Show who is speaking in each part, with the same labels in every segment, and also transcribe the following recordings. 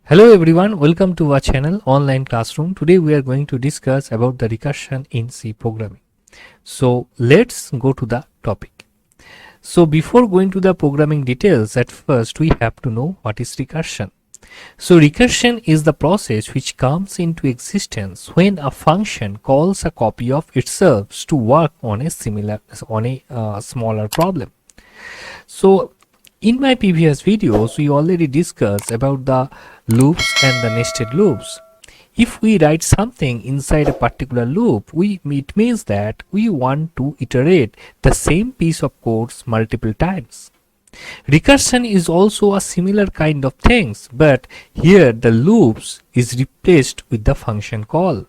Speaker 1: Hello everyone, welcome to our channel Online Classroom. Today we are going to discuss about the recursion in C programming. So let's go to the topic. So before going to the programming details, at first we have to know what is recursion. So recursion is the process which comes into existence when a function calls a copy of itself to work on a smaller problem. So in my previous videos, we already discussed about the loops and the nested loops. If we write something inside a particular loop, it means that we want to iterate the same piece of code multiple times. Recursion is also a similar kind of things, but here the loops is replaced with the function call.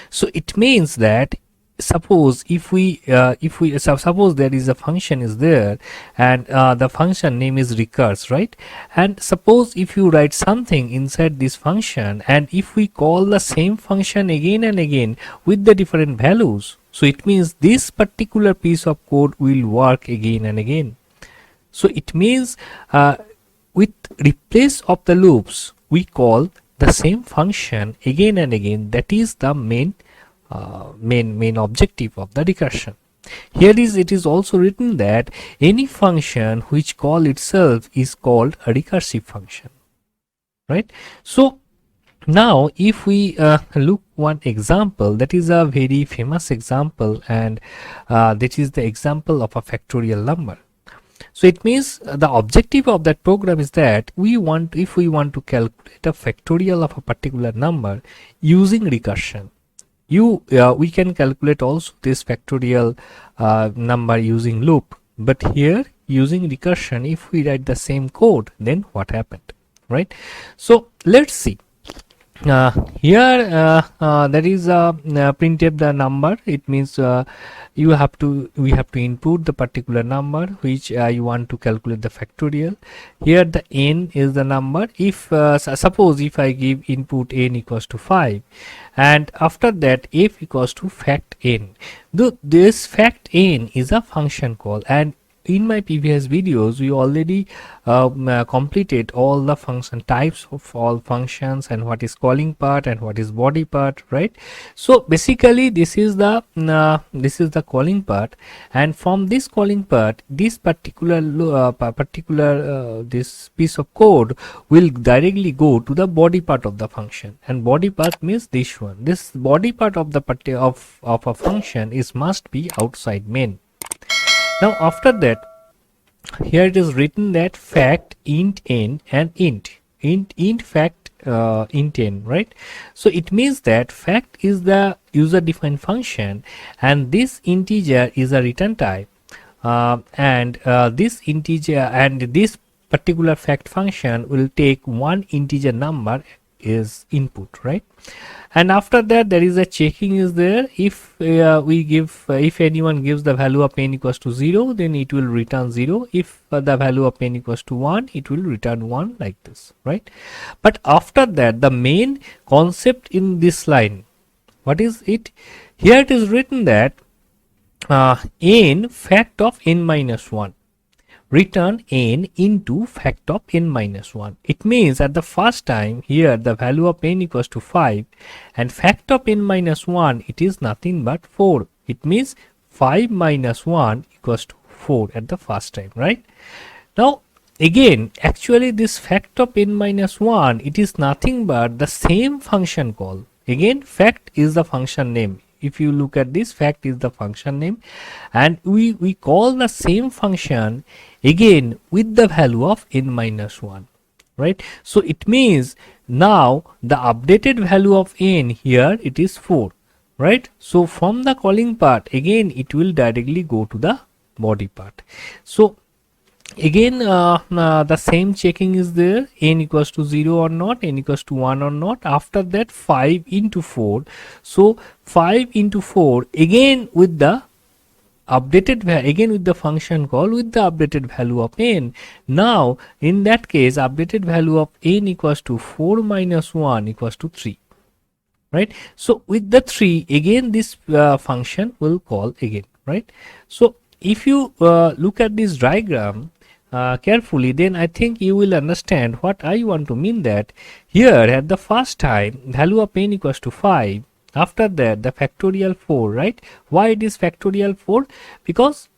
Speaker 1: So it means that suppose suppose there is a function is there, and the function name is recurs, right? And suppose if you write something inside this function, and if we call the same function again and again with the different values, so it means this particular piece of code will work again and again. So it means with replace of the loops, we call the same function again and again. That is the main objective of the recursion. Here it is also written that any function which call itself is called a recursive function, right? So now if we look one example, that is a very famous example, and that is the example of a factorial number. So it means the objective of that program is that if we want to calculate a factorial of a particular number using recursion, we can calculate also this factorial number using loop, but here using recursion, if we write the same code, then what happened, right? So let's see. Here there is a printf the number. It means we have to input the particular number which you want to calculate the factorial. Here the n is the number. If suppose if I give input n equals to 5, and after that f equals to fact n, this fact n is a function call, and in my previous videos we already completed all the function types of all functions, and what is calling part and what is body part, right? So basically this is the calling part, and from this calling part, this particular this piece of code will directly go to the body part of the function, and body part means this one. This body part of the of a function must be outside main. Now after that, here it is written that fact int n and int fact int n, right? So it means that fact is the user defined function, and this integer is a return type, and this integer and this particular fact function will take one integer number is input, right? And after that there is a checking is there. If if anyone gives the value of n equals to 0, then it will return 0. If the value of n equals to 1, it will return 1, like this, right? But after that, the main concept in this line, what is it? Here it is written that n fact of n minus 1, return n into fact of n minus 1. It means at the first time here the value of n equals to 5, and fact of n minus 1, it is nothing but 4. It means 5 minus 1 equals to 4 at the first time, right? Now again, actually this fact of n minus 1, it is nothing but the same function call. Again, fact is the function name. If you look at this, fact is the function name, and we call the same function again with the value of n minus 1, right? So it means now the updated value of n here, it is 4, right? So from the calling part, again it will directly go to the body part. So again the same checking is there, n equals to 0 or not, n equals to 1 or not. After that 5 into 4, so 5 into 4 again with the updated again with the function call with the updated value of n. Now in that case, updated value of n equals to 4 minus 1 equals to 3, right? So with the 3 again this function will call again, right? So if you look at this diagram carefully, then I think you will understand what I want to mean, that here at the first time value of n equals to 5, after that the factorial 4, right? Why it is factorial 4? Because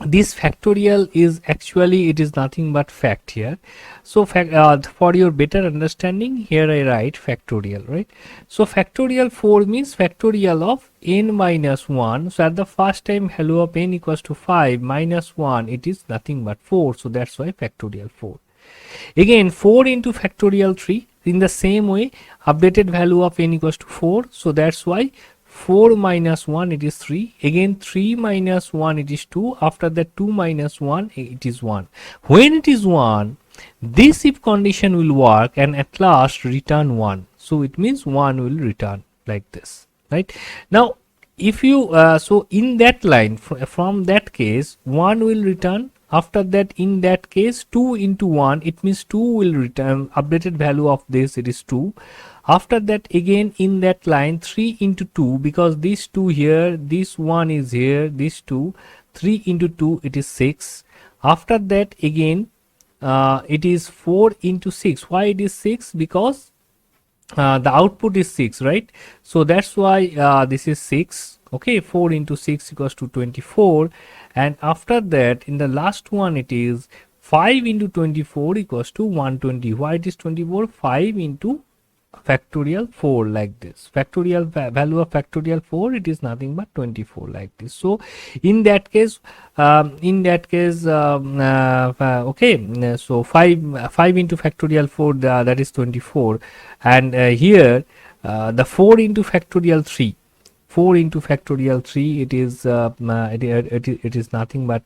Speaker 1: this factorial is actually, it is nothing but fact here. So for your better understanding, here I write factorial, right? So factorial 4 means factorial of n minus 1. So at the first time value of n equals to 5 minus 1, it is nothing but 4. So that's why factorial 4. Again 4 into factorial 3, in the same way updated value of n equals to 4. So that's why 4 minus 1, it is 3. Again 3 minus 1, it is 2. After that 2 minus 1, it is 1. When it is 1, this if condition will work and at last return 1. So it means 1 will return like this, right? Now if you so in that line, from that case 1 will return. After that, in that case 2 into 1, it means 2 will return. Updated value of this, it is 2. After that, again in that line 3 into 2, because this 2 here, this 1 is here, this 2, 3 into 2, it is 6. After that, again it is 4 into 6. Why it is 6? Because the output is 6, right? So that's why this is 6. Okay, 4 into 6 equals to 24. And after that, in the last one, it is 5 into 24 equals to 120. Why it is 24? 5 into factorial 4, like this. Factorial value of factorial 4, it is nothing but 24, like this. So in that case okay, so 5 into factorial 4, that is 24. And here the 4 into factorial 3, 4 into factorial 3, it is it is nothing but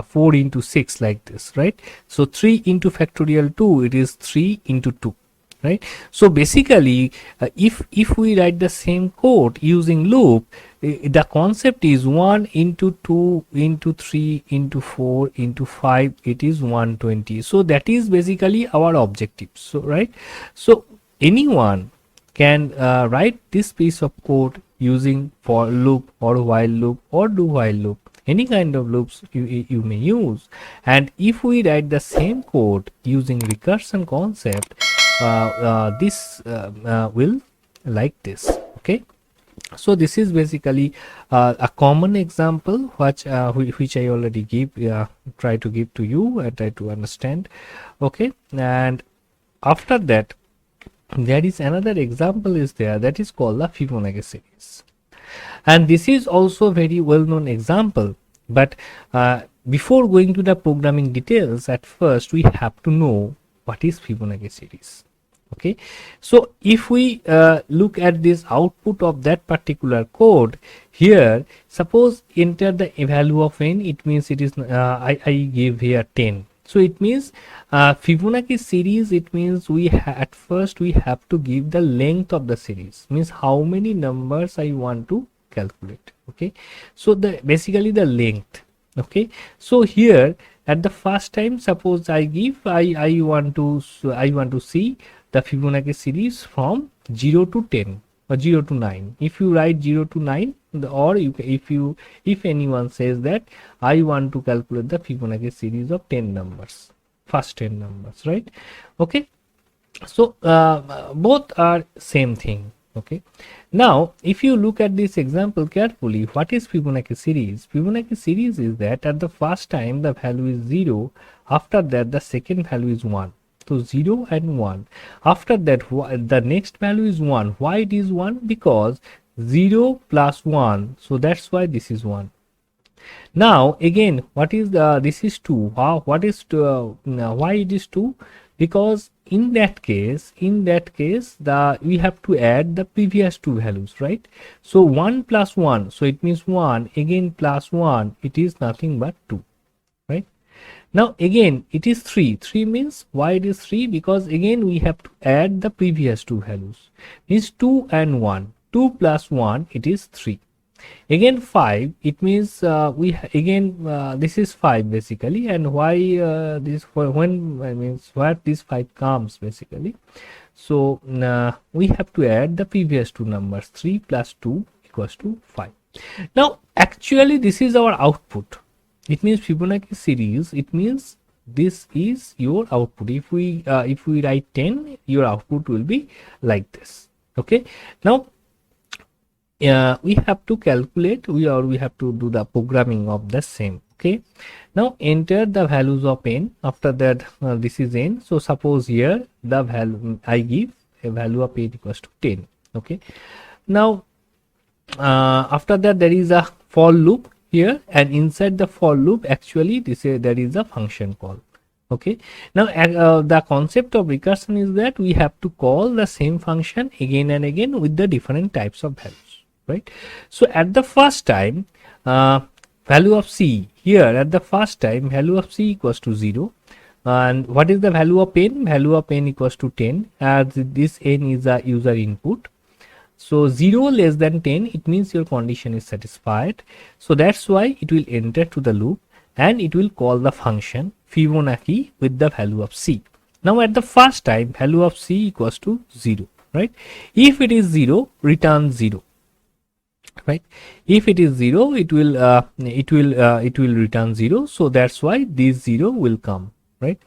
Speaker 1: 4 into 6, like this, right? So 3 into factorial 2, it is 3 into 2, right? So basically if we write the same code using loop, the concept is 1 into 2 into 3 into 4 into 5, it is 120. So that is basically our objective. So right, so anyone can write this piece of code using for loop or while loop or do while loop. Any kind of loops you may use. And if we write the same code using recursion concept, this will like this. Okay, so this is basically a common example which I already give try to give to you and try to understand. Okay, and after that there is another example is there, that is called the Fibonacci series, and this is also very well known example. But before going to the programming details, at first we have to know what is Fibonacci series. Okay, so if we look at this output of that particular code here, suppose enter the value of n, it means it is I give here 10. So it means Fibonacci series, it means we at first we have to give the length of the series, means how many numbers I want to calculate. Okay, so the basically the length. Okay, so here at the first time, suppose I give I want to see the Fibonacci series from 0 to 10 or 0 to 9. If you write 0 to 9, or if anyone says that I want to calculate the Fibonacci series of 10 numbers, first 10 numbers, right? Okay, so both are same thing. Okay, now if you look at this example carefully, what is Fibonacci series? Fibonacci series is that at the first time the value is 0, after that the second value is 1. So 0 and 1. After that the next value is 1. Why it is 1? Because 0 plus 1, so that's why this is 1. Now again, what is this is 2. What is why it is 2? Because in that case we have to add the previous two values, right? So 1 plus 1, so it means 1, again plus 1, it is nothing but 2, right? Now again it is 3. 3 means, why it is 3? Because again we have to add the previous two values, means 2 and 1. 2 plus 1, it is 3. Again 5, it means this is 5 basically. And why this, for when means where this 5 comes basically. So we have to add the previous two numbers, 3 plus 2 equals to 5. Now actually this is our output. It means Fibonacci series, it means this is your output. If we write 10, your output will be like this. Okay, now we have to calculate, we have to do the programming of the same. Okay, now enter the values of n. After that, this is n. So suppose here the value I give a value of n equals to 10. Okay, now after that there is a for loop here, and inside the for loop actually there is a function call. Okay, now the concept of recursion is that we have to call the same function again and again with the different types of values, right? So at the first time, value of c here, at the first time value of c equals to 0, and what is the value of n? Value of n equals to 10, as this n is a user input. So 0 less than 10, it means your condition is satisfied. So that's why it will enter to the loop and it will call the function Fibonacci with the value of c. Now at the first time, value of c equals to 0, right? If it is 0, return 0, right? If it is 0, it will return 0. So that's why this 0 will come, right?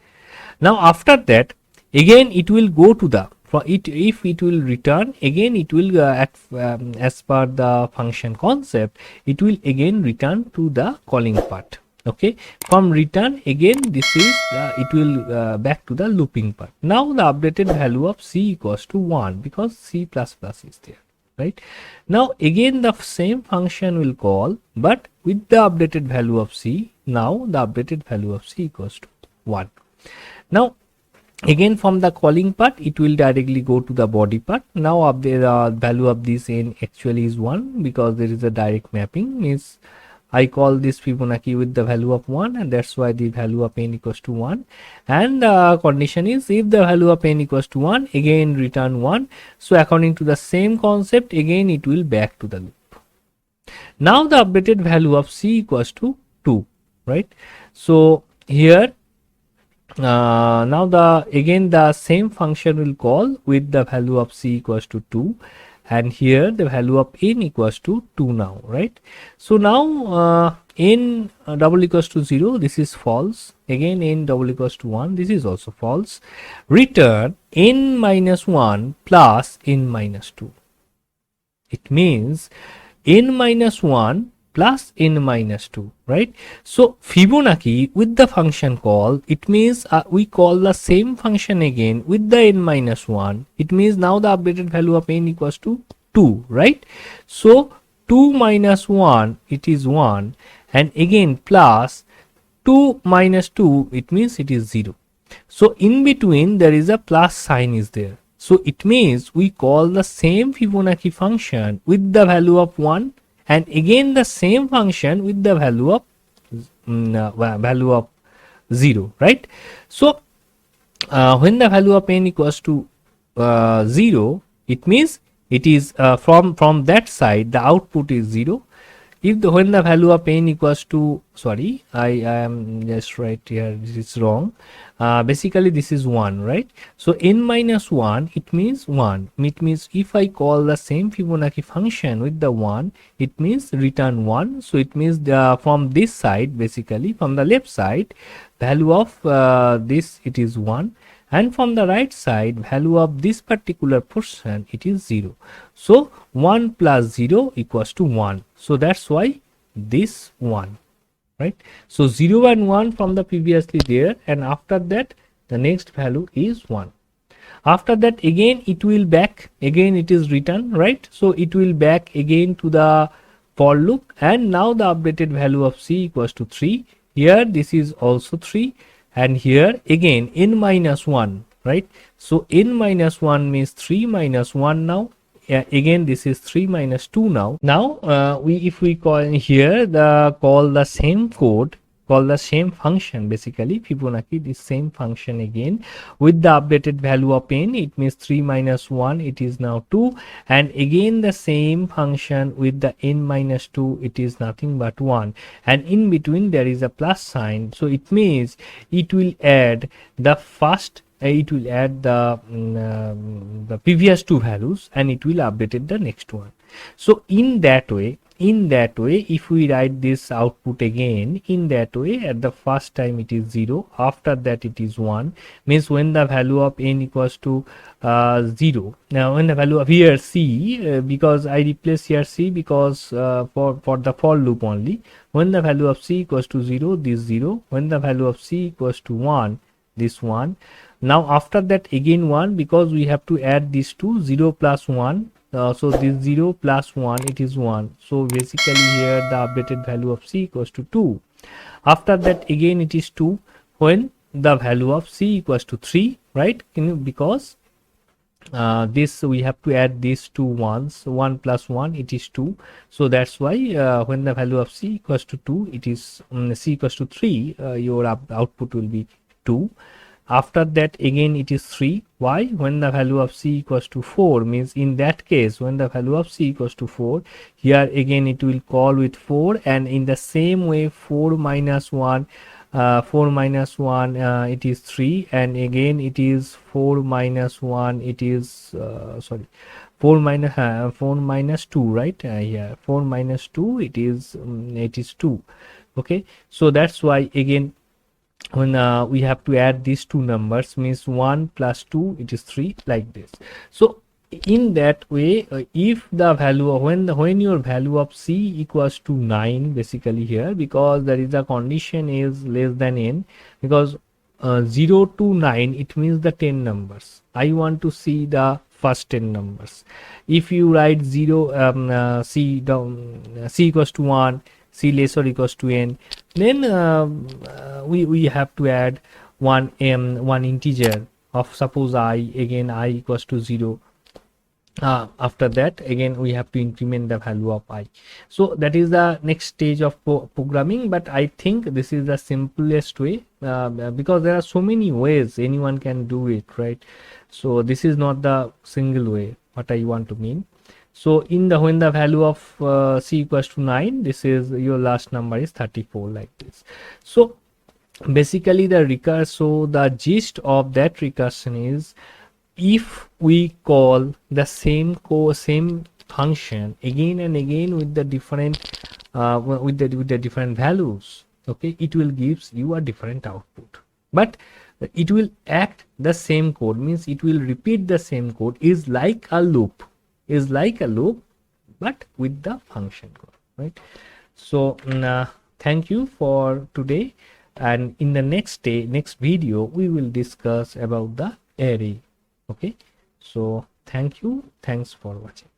Speaker 1: Now after that, again it will go to the if it will return, again it will as per the function concept, it will again return to the calling part. Okay, from return again this is it will back to the looping part. Now the updated value of c equals to 1 because c plus plus is there, right? Now again the same function will call, but with the updated value of c. Now the updated value of c equals to 1. Now again from the calling part it will directly go to the body part. Now the value of this n actually is 1 because there is a direct mapping, means I call this Fibonacci with the value of 1, and that's why the value of n equals to 1, and the condition is if the value of n equals to 1, again return 1. So according to the same concept, again it will back to the loop. Now the updated value of c equals to 2, right? So here now the same function will call with the value of c equals to 2, and here the value of n equals to 2 now, right? So now n double equals to 0, this is false. Again n double equals to 1, this is also false. Return n minus 1 plus n minus 2. It means n minus 1 plus n minus 2, right? So Fibonacci with the function call, it means we call the same function again with the n minus 1. It means now the updated value of n equals to 2, right? So 2 minus 1, it is 1, and again plus 2 minus 2, it means it is 0. So in between there is a plus sign is there. So it means we call the same Fibonacci function with the value of 1, and again the same function with the value of 0, right? So when the value of n equals to 0, it means it is from that side the output is 0. If when the value of n equals to, sorry, I am just right here, this is wrong. Basically this is 1, right? So n minus 1, it means 1. It means if I call the same Fibonacci function with the 1, it means return 1. So it means from this side, basically from the left side, value of this it is 1, and from the right side value of this particular portion it is 0. So 1 plus 0 equals to 1. So that's why this 1, right? So 0 and 1 from the previously there, and after that the next value is 1. After that again it will back, again it is written, right? So it will back again to the for loop, and now the updated value of c equals to 3. Here this is also 3, and here again n minus 1, right? So n minus 1 means 3 minus 1 now. Again this is 3 minus 2 now. Now if we call here call the same code, call the same function, basically Fibonacci this same function again with the updated value of n, it means 3 minus 1, it is now 2, and again the same function with the n minus 2, it is nothing but 1, and in between there is a plus sign. So it means it will add the first it will add the previous two values, and it will update the next one. So in that way in that way, if we write this output again in that way, at the first time it is 0, after that it is 1, means when the value of n equals to 0. Now when the value of here c, because I replace here c because for the for loop only, when the value of c equals to 0, this 0, when the value of c equals to 1, this 1. Now after that again 1, because we have to add these two, 0 plus 1. So this 0 plus 1, it is 1. So basically here the updated value of c equals to 2. After that again it is 2 when the value of c equals to 3, right? Because this we have to add these two ones, 1 plus 1, it is 2. So that's why when the value of c equals to 2, it is c equals to 3, your output will be 2. After that again it is 3. Why? When the value of c equals to 4, means in that case when the value of c equals to 4, here again it will call with 4, and in the same way 4 minus 1, it is 3, and again it is 4 minus 1, it is 4 minus 2, right? Here 4 minus 2, it is 2. Okay, so that's why again when we have to add these two numbers, means 1 plus 2, it is 3, like this. So in that way, if the value of when your value of c equals to 9, basically here, because there is a condition is less than n, because 0 to 9, it means the 10 numbers. I want to see the first 10 numbers. If you write 0 c down, c equals to 1, c less or equals to n, then we have to add one integer of, suppose I, again I equals to 0. After that again we have to increment the value of I. So that is the next stage of programming, but I think this is the simplest way, because there are so many ways anyone can do it, right? So this is not the single way, what I want to mean. So in the when the value of c equals to 9, this is your last number is 34, like this. So basically the gist of that recursion is, if we call the same function again and again with the different with the different values, okay, it will gives you a different output, but it will act the same code, means it will repeat the same code, is like a loop, but with the function code, right? So thank you for today, and in the next video we will discuss about the array. Okay, so thanks for watching.